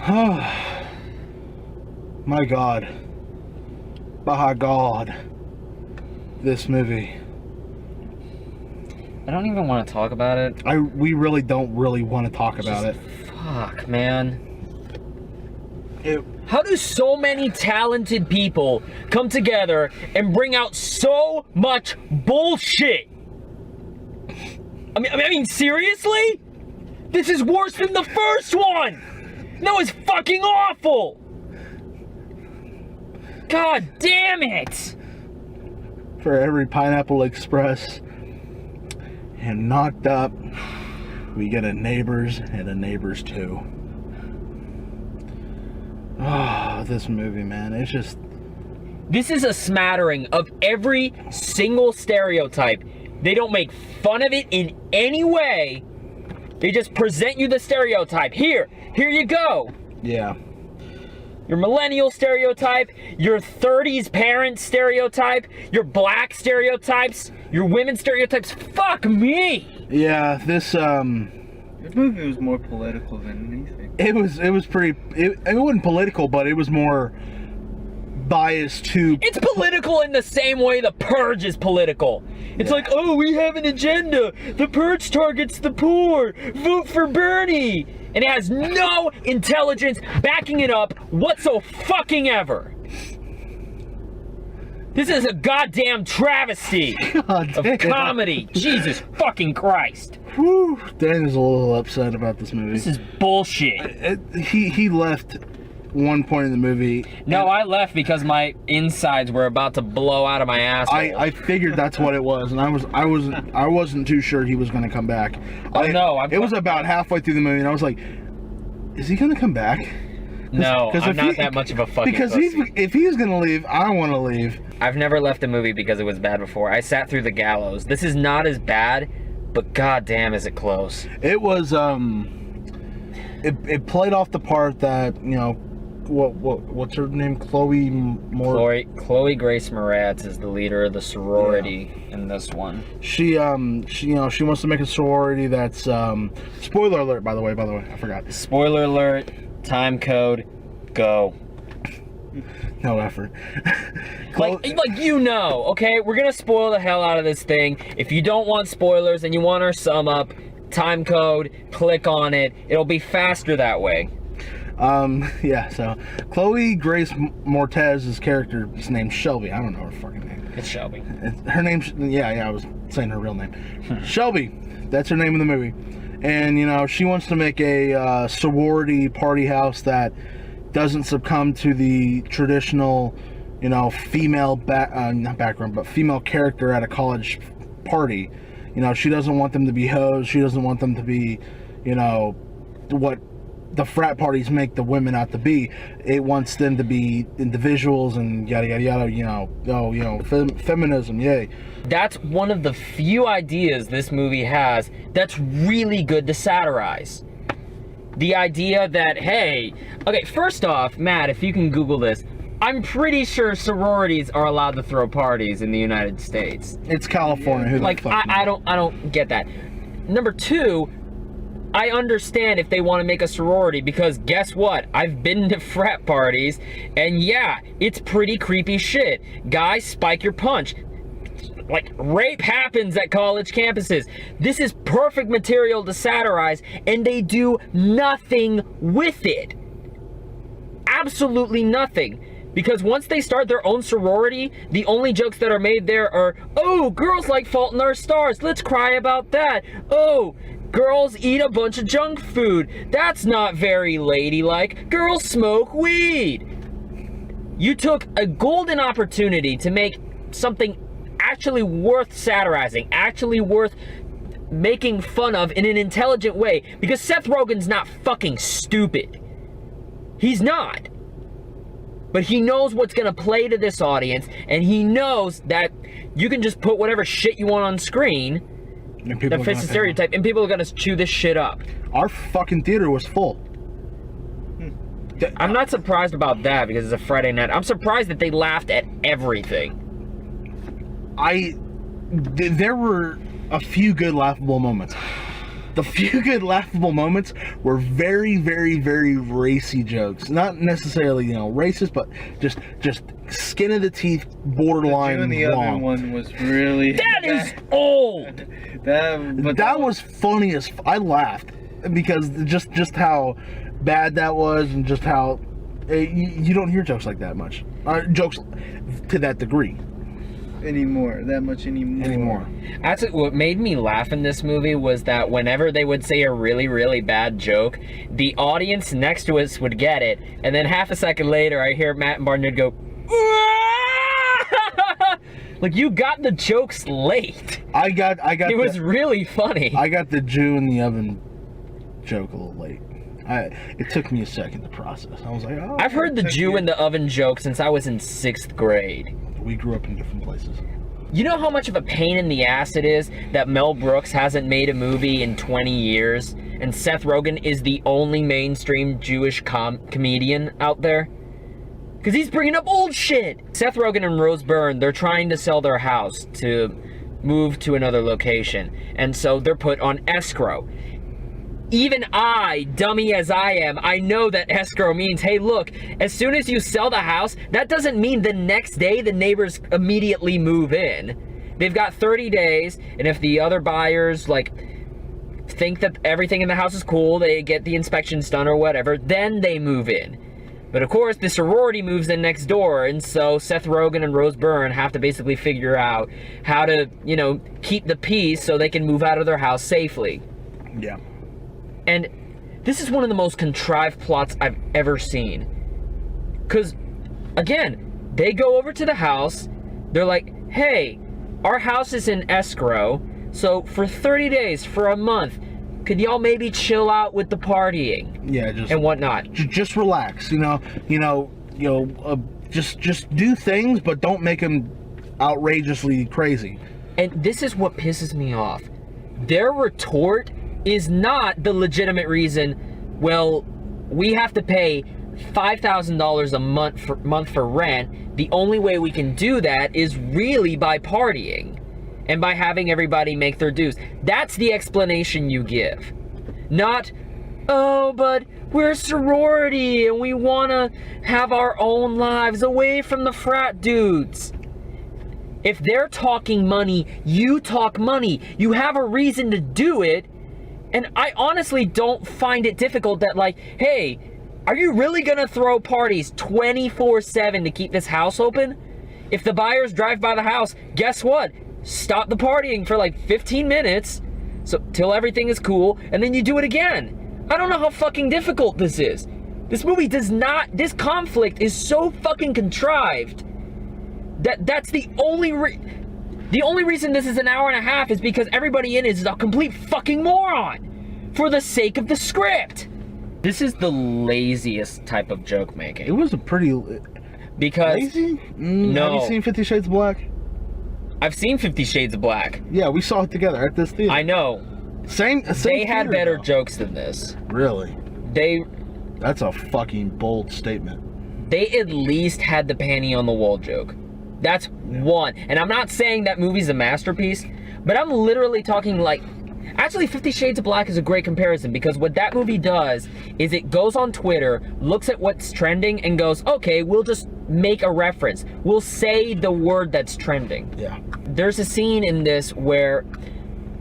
Oh, my God. By God. This movie. I don't even want to talk about it. We really don't want to talk about it. Fuck, man. How do so many talented people come together and bring out so much bullshit? I mean, seriously? This is worse than the first one! That was fucking awful! God damn it! For every Pineapple Express and Knocked Up, we get a Neighbors and a Neighbors 2. Oh, this movie, man, it's just... This is a smattering of every single stereotype. They don't make fun of it in any way. They just present you the stereotype. Here you go. Yeah. Your millennial stereotype, your 30s parent stereotype, your black stereotypes, your women stereotypes. Fuck me. Yeah, this movie was more political than anything. It was pretty. It wasn't political, but it was more biased to. It's political in the same way The Purge is political. It's like, oh, we have an agenda. The Purge targets the poor. Vote for Bernie. And it has no intelligence backing it up whatso-fucking-ever. This is a goddamn travesty of comedy. Jesus fucking Christ. Whew, Dan is a little upset about this movie. This is bullshit. He left one point in the movie. No, I left because my insides were about to blow out of my asshole. I figured that's what it was, and I wasn't too sure he was going to come back. It was about halfway through the movie, and I was like, is he going to come back? No, I'm not that much of a fucking pussy. If he's going to leave, I want to leave. I've never left a movie because it was bad before. I sat through The Gallows. This is not as bad, but goddamn is it close. It was it played off the part that, you know, what's her name? Chloe Grace Moretz is the leader of the sorority in this one. She wants to make a sorority that's spoiler alert, by the way, I forgot. Spoiler alert, time code, go. No effort. like you know, okay? We're gonna spoil the hell out of this thing. If you don't want spoilers and you want our sum up, time code, click on it. It'll be faster that way. Yeah, so Chloe Grace Moretz's character is named Shelby. I don't know her fucking name. It's Shelby. Her name's, yeah, I was saying her real name. Shelby, that's her name in the movie. And, you know, she wants to make a sorority party house that doesn't succumb to the traditional, you know, female, not background, but female character at a college party. You know, she doesn't want them to be hoes. She doesn't want them to be, you know, what the frat parties make the women out to be. It wants them to be individuals and yada yada yada, you know, feminism, yay. That's one of the few ideas this movie has that's really good to satirize. The idea that, hey, okay, first off, Matt, if you can Google this, I'm pretty sure sororities are allowed to throw parties in the United States. It's California. Who the like, fuck I don't get that. Number two, I understand if they want to make a sorority, because guess what? I've been to frat parties, and yeah, it's pretty creepy shit. Guys, spike your punch. Like, rape happens at college campuses. This is perfect material to satirize, and they do nothing with it. Absolutely nothing. Because once they start their own sorority, the only jokes that are made there are, oh, girls like Fault in Our Stars, let's cry about that. Oh, girls eat a bunch of junk food, that's not very ladylike. Girls smoke weed. You took a golden opportunity to make something actually worth satirizing, actually worth making fun of in an intelligent way, because Seth Rogen's not fucking stupid. He's not. But he knows what's gonna play to this audience, and he knows that you can just put whatever shit you want on screen that fits the stereotype, and people are gonna chew this shit up. Our fucking theater was full. I'm not surprised about that because it's a Friday night. I'm surprised that they laughed at everything. There were a few good laughable moments. The few good laughable moments were very, very, very racy jokes. Not necessarily, racist, but just skin of the teeth, borderline The wrong. other one was really That is old. That was funny as I laughed because just how bad that was, and just how you don't hear jokes like that much. Jokes to that degree anymore. Actually, what made me laugh in this movie was that whenever they would say a really, really bad joke, the audience next to us would get it, and then half a second later, I hear Matt and Barnard go, like, you got the jokes late. I got. It was really funny. I got the Jew in the oven joke a little late. It took me a second to process. I was like, oh. I've heard the Jew in the oven joke since I was in 6th grade. We grew up in different places. You know how much of a pain in the ass it is that Mel Brooks hasn't made a movie in 20 years, and Seth Rogen is the only mainstream Jewish comedian out there? Because he's bringing up old shit. Seth Rogen and Rose Byrne, they're trying to sell their house to move to another location, and so they're put on escrow. Even I, dummy as I am, I know that escrow means, hey, look, as soon as you sell the house, that doesn't mean the next day the neighbors immediately move in. They've got 30 days, and if the other buyers, think that everything in the house is cool, they get the inspections done or whatever, then they move in. But of course, the sorority moves in next door, and so Seth Rogen and Rose Byrne have to basically figure out how to, keep the peace so they can move out of their house safely. Yeah. And this is one of the most contrived plots I've ever seen. Because, again, they go over to the house, they're like, hey, our house is in escrow, so for 30 days, for a month, could y'all maybe chill out with the partying? Yeah, and whatnot. Just relax, just do things, but don't make them outrageously crazy. And this is what pisses me off. Their retort is not the legitimate reason, well, we have to pay $5,000 a month for rent. The only way we can do that is really by partying and by having everybody make their dues. That's the explanation you give. Not, oh, but we're a sorority and we want to have our own lives away from the frat dudes. If they're talking money, you talk money. You have a reason to do it. And I honestly don't find it difficult that, hey, are you really gonna throw parties 24/7 to keep this house open? If the buyers drive by the house, guess what? Stop the partying for 15 minutes, so till everything is cool, and then you do it again. I don't know how fucking difficult this is. This movie does not, this conflict is so fucking contrived that's the only reason this is an hour and a half is because everybody in it is a complete fucking moron for the sake of the script. This is the laziest type of joke making. It was a pretty... Because... Lazy? No. Have you seen 50 Shades of Black? I've seen 50 Shades of Black. Yeah, we saw it together at this theater. I know. Same They had theater, better though. jokes than this. Really? That's a fucking bold statement. They at least had the panty on the wall joke. That's one. And I'm not saying that movie's a masterpiece, but I'm literally talking actually 50 Shades of Black is a great comparison because what that movie does is it goes on Twitter, looks at what's trending and goes, okay, we'll just make a reference. We'll say the word that's trending. Yeah. There's a scene in this where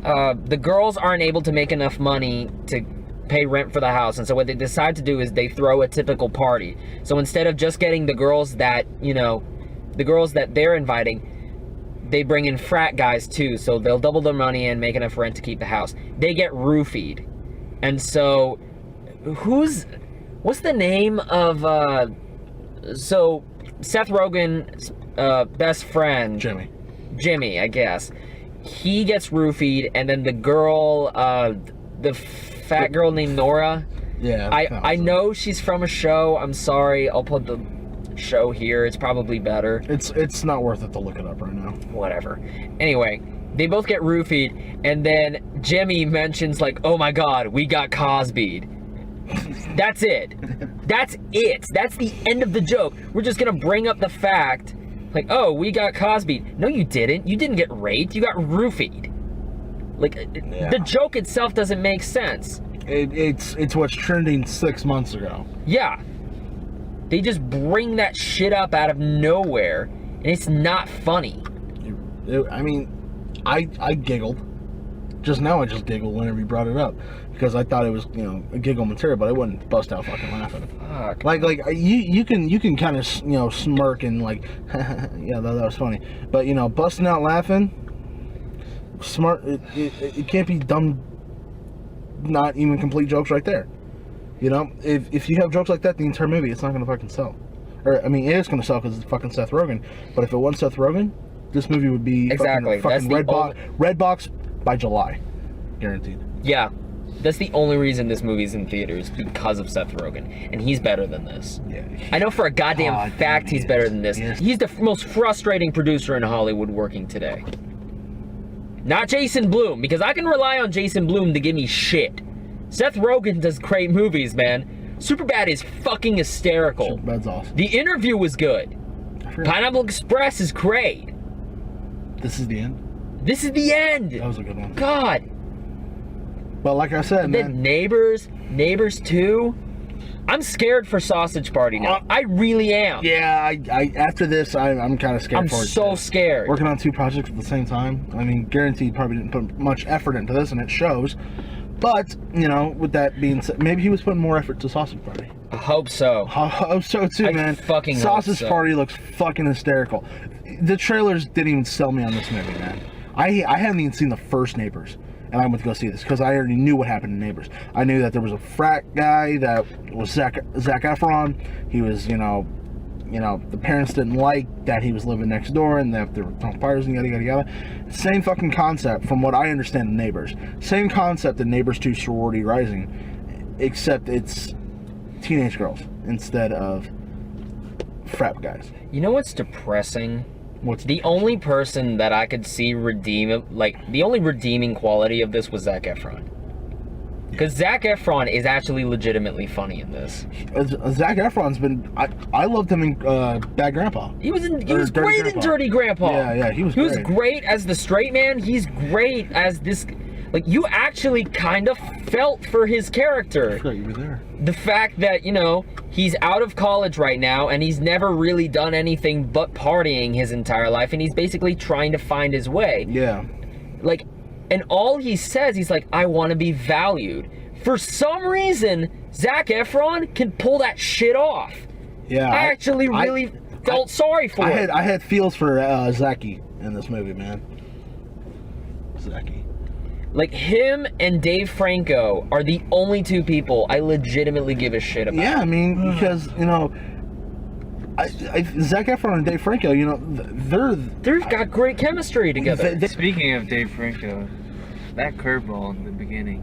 the girls aren't able to make enough money to pay rent for the house, and so what they decide to do is they throw a typical party. So instead of just getting the girls that, the girls that they're inviting, they bring in frat guys too, so they'll double their money and make enough rent to keep the house. They get roofied. And so, what's the name of, so Seth Rogen's best friend? Jimmy, I guess. He gets roofied, and then the girl, the fat girl named Nora. Yeah. I know she's from a show. I'm sorry. I'll put the show here. It's probably better. It's not worth it to look it up right now. Whatever. Anyway, they both get roofied, and then Jimmy mentions oh my god, we got Cosby'd. That's it. That's it. That's the end of the joke. We're just gonna bring up the fact, oh, we got Cosby'd. No, you didn't. You didn't get raped. You got roofied. Like, Yeah. the joke itself doesn't make sense. It's what's trending 6 months ago. Yeah. They just bring that shit up out of nowhere, and it's not funny. I mean, I giggled. Just now I just giggled whenever you brought it up. Because I thought it was, you know, a giggle material, but I wouldn't bust out fucking laughing. Fuck. Like you can kind of, you know, smirk and like, yeah, that was funny. But, you know, busting out laughing, smart, it can't be dumb, not even complete jokes right there. You know, if you have jokes like that the entire movie, it's not going to fucking sell. Or, I mean, it is going to sell because it's fucking Seth Rogen. But if it wasn't Seth Rogen, this movie would be Exactly. fucking red box by July. Guaranteed. Yeah. That's the only reason this movie's in theaters, because of Seth Rogen. And he's better than this. Yeah. I know for a goddamn fact he's better than this. Yes. He's the most frustrating producer in Hollywood working today. Not Jason Blum, because I can rely on Jason Blum to give me shit. Seth Rogen does great movies, man. Superbad is fucking hysterical. Superbad's awesome. The Interview was good. Pineapple Express is great. This is the end? This is the end. That was a good one. God. But like I said, And man. then Neighbors 2. I'm scared for Sausage Party now. I really am. Yeah, I after this, I'm kind of scared I'm for it. so too. scared. Working on 2 projects at the same time. I mean, guaranteed probably didn't put much effort into this, and it shows. But, you know, with that being said, maybe he was putting more effort to Sausage Party. I hope so. I hope so too, I man. fucking hope Sausage so. Party looks fucking hysterical. The trailers didn't even sell me on this movie, man. I hadn't even seen the first Neighbors, and I went to go see this because I already knew what happened in Neighbors. I knew that there was a frat guy that was Zac Efron. He was, you know, the parents didn't like that he was living next door and that there were fires and yada yada yada. Same fucking concept from what I understand in Neighbors. Same concept in Neighbors 2 Sorority Rising, except it's teenage girls instead of frat guys. You know what's depressing? What's The only person that I could see the only redeeming quality of this was Zac Efron. Because Zac Efron is actually legitimately funny in this. Zac Efron's been. I loved him in Bad Grandpa. He was Dirty great in Grandpa. Dirty Grandpa. Yeah, he was great. great as the straight man. He's great as this. Like, you actually kind of felt for his character. I forgot you were there. The fact that, you know, he's out of college right now and he's never really done anything but partying his entire life, and he's basically trying to find his way. Yeah. Like, and all he says, he's like, I want to be valued. For some reason, Zac Efron can pull that shit off. Yeah. I actually really felt sorry for him. I had feels for Zachy in this movie, man. Zachy. Like, him and Dave Franco are the only 2 people I legitimately give a shit about. Yeah, I mean, because, you know, Zac Efron and Dave Franco, you know, They've got great chemistry together. Speaking of Dave Franco, that curveball in the beginning.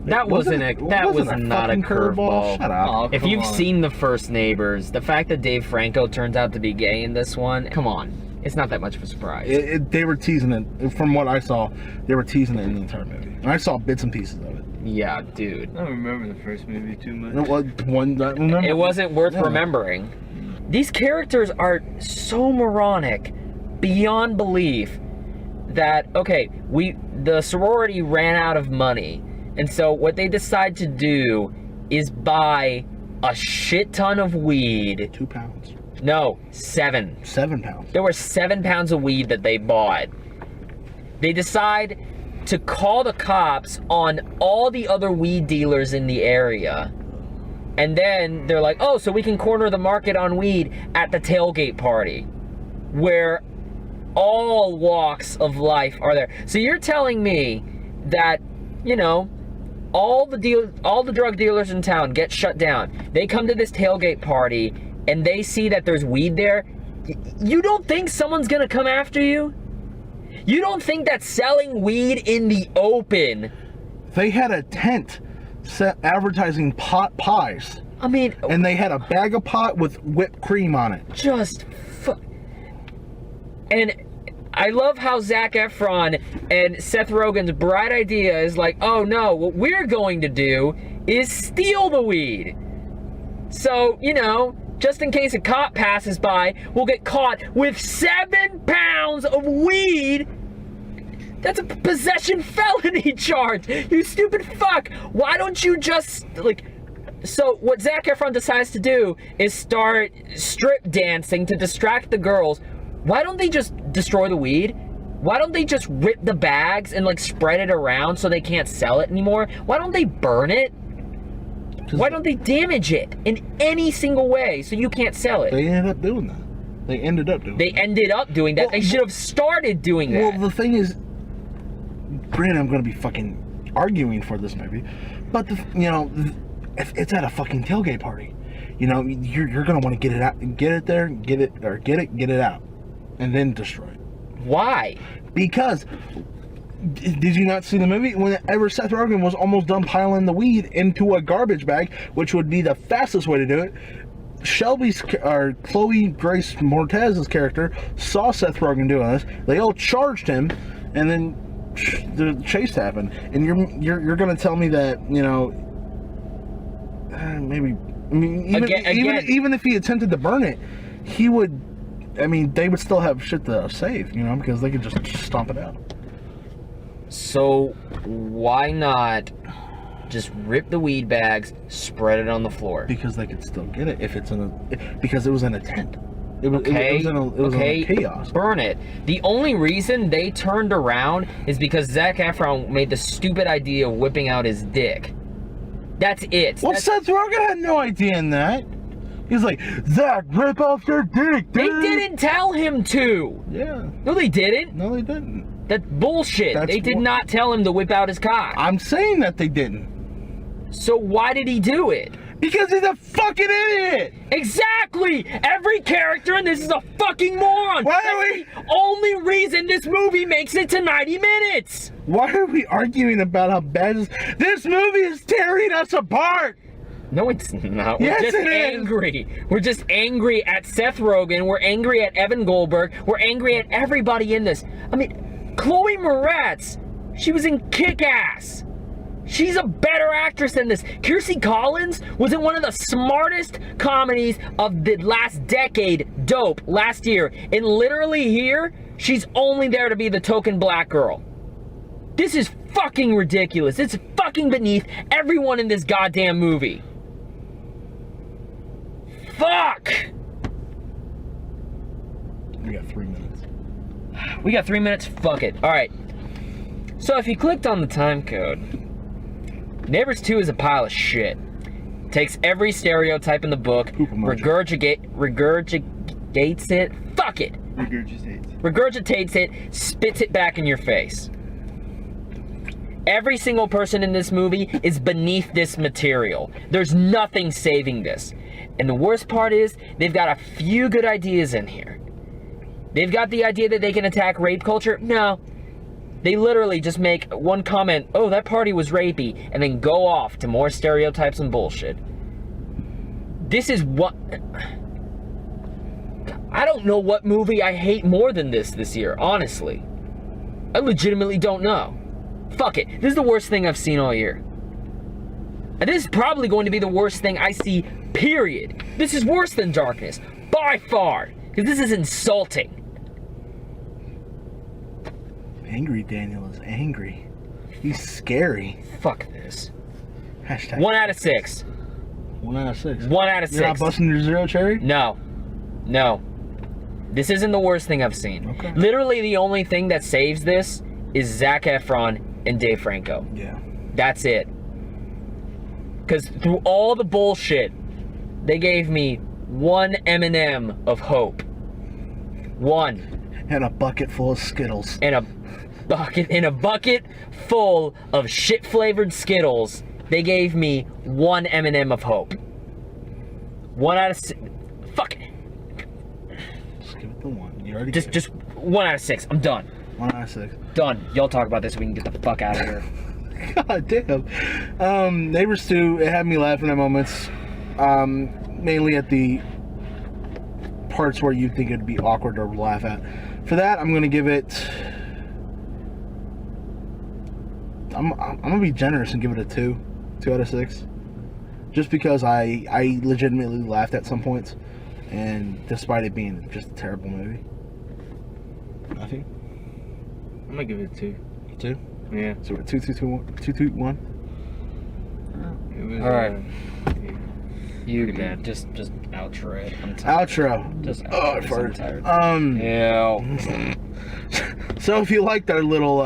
That was not a fucking curveball. Shut up. Oh, If come you've on. seen the first Neighbors, the fact that Dave Franco turns out to be gay in this one, come on. It's not that much of a surprise. They were teasing it. From what I saw, they were teasing it in the entire movie. And I saw bits and pieces of it. Yeah, dude. I don't remember the first movie too much. It was one that remember. It wasn't worth Yeah. remembering. These characters are so moronic beyond belief that, okay, the sorority ran out of money. And so what they decide to do is buy a shit ton of weed. 2 pounds. No, 7. 7 pounds. There were 7 pounds of weed that they bought. They decide to call the cops on all the other weed dealers in the area. And then they're like, oh, so we can corner the market on weed at the tailgate party, where all walks of life are there. So you're telling me that, you know, all the drug dealers in town get shut down. They come to this tailgate party and they see that there's weed there. You don't think someone's gonna come after you? You don't think that selling weed in the open... They had a tent set advertising pot pies. I mean... And they had a bag of pot with whipped cream on it. And I love how Zac Efron and Seth Rogen's bright idea is like, oh no, what we're going to do is steal the weed. So, you know, just in case a cop passes by, we'll get caught with 7 pounds of weed That's a possession felony charge. You stupid fuck. Why don't you just like? So what Zac Efron decides to do is start strip dancing to distract the girls. Why don't they just destroy the weed? Why don't they just rip the bags and like spread it around so they can't sell it anymore? Why don't they burn it? Why don't they damage it in any single way so you can't sell it? They ended up doing that. They ended up doing that. They should have started doing that. Well, the thing is, granted, I'm going to be fucking arguing for this movie, but if it's at a fucking tailgate party, you're going to want to get it out, get it there, get it out, and then destroy it. Why? Because did you not see the movie? Whenever Seth Rogen was almost done piling the weed into a garbage bag, which would be the fastest way to do it, Chloe Grace Moretz's character saw Seth Rogen doing this. They all charged him, and then the chase happened. And you're going to tell me that maybe even if he attempted to burn it, he would. I mean, they would still have shit to save, because they could just stomp it out. So why not just rip the weed bags, spread it on the floor? Because they could still get it because it was in a tent. It was in a chaos. Burn it. The only reason they turned around is because Zac Efron made the stupid idea of whipping out his dick. That's it. Well, Seth Rogen had no idea in that. He's like, Zach, rip off your dick, dude. They didn't tell him to. Yeah. No, they didn't. No, they didn't. That's bullshit. They did not tell him to whip out his cock. I'm saying that they didn't. So why did he do it? Because he's a fucking idiot. Exactly. Every character in this is a fucking moron. Why are we? That's the only reason this movie makes it to 90 minutes. Why are we arguing about how bad this movie is tearing us apart? No, it's not. We're Yes, just it is. angry. We're just angry at Seth Rogen. We're angry at Evan Goldberg. We're angry at everybody in this. I mean, Chloe Moretz, she was in Kick-Ass. She's a better actress than this. Kiersey Clemons was in one of the smartest comedies of the last decade, Dope, last year. And literally here, she's only there to be the token black girl. This is fucking ridiculous. It's fucking beneath everyone in this goddamn movie. Fuck! We got 3 minutes. We got 3 minutes? Fuck it. Alright. So if you clicked on the time code, Neighbors 2 is a pile of shit. Takes every stereotype in the book, regurgitates it. Fuck it! Regurgitates it, spits it back in your face. Every single person in this movie is beneath this material. There's nothing saving this. And the worst part is, they've got a few good ideas in here. They've got the idea that they can attack rape culture. No. They literally just make one comment, oh, that party was rapey, and then go off to more stereotypes and bullshit. This is what... I don't know what movie I hate more than this year, honestly. I legitimately don't know. Fuck it. This is the worst thing I've seen all year. And this is probably going to be the worst thing I see, period. This is worse than Darkness, by far. Because this is insulting. Angry Daniel is angry. He's scary. Fuck this. Hashtag. 1 out of 6. 1 out of 6. 1 out of 6. You're not busting your zero cherry? No. No. This isn't the worst thing I've seen. Okay. Literally the only thing that saves this is Zac Efron and Dave Franco. Yeah. That's it. Because through all the bullshit, they gave me one M&M of hope. One. And a bucket full of Skittles. And a bucket full of shit-flavored Skittles. They gave me one M&M of hope. 1 out of 6. Fuck it. Just give it the 1. You already Just 1 out of 6. I'm done. 1 out of 6. Done. Y'all talk about this so we can get the fuck out of here. God damn. Neighbors 2, it had me laughing at moments. Mainly at the parts where you think it'd be awkward to laugh at. For that, I'm gonna give it... I'm gonna be generous and give it a 2. 2 out of 6. Just because I legitimately laughed at some points. And despite it being just a terrible movie. Nothing? I'm gonna give it a 2. 2? Yeah. So we're 2-2-1. It was, All right. yeah. You Pretty bad. just outro it. I'm tired. Outro. Just Oh, I outro. farted. I'm tired. Ew. So if you liked our little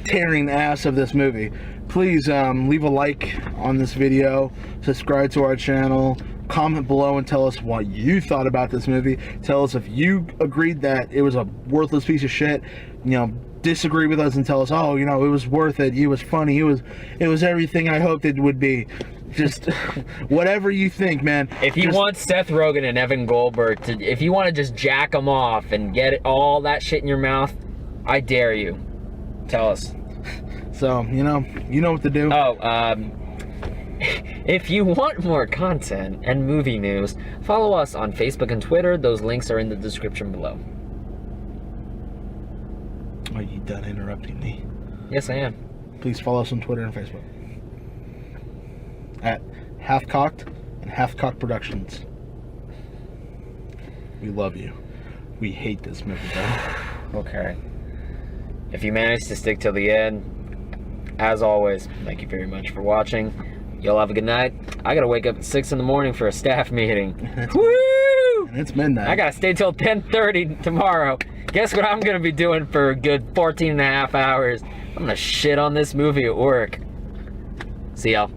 tearing ass of this movie, please leave a like on this video, subscribe to our channel, comment below and tell us what you thought about this movie. Tell us if you agreed that it was a worthless piece of shit. You know, disagree with us and tell us, oh, you know, it was worth it, it was funny, it was everything I hoped it would be. Just whatever you think, man. If you want Seth Rogen and Evan Goldberg to, if you want to just jack them off and get all that shit in your mouth, I dare you. Tell us. So, you know what to do. Oh, if you want more content and movie news, follow us on Facebook and Twitter. Those links are in the description below. Are you done interrupting me? Yes, I am. Please follow us on Twitter and Facebook at HalfKocked and HalfKocked Productions. We love you. We hate this movie, though. Okay. If you managed to stick till the end, as always, thank you very much for watching. Y'all have a good night. I gotta wake up at 6 in the morning for a staff meeting. Woo! And it's midnight. I gotta stay till 10:30 tomorrow. Guess what I'm gonna be doing for a good 14 and a half hours? I'm gonna shit on this movie at work. See y'all.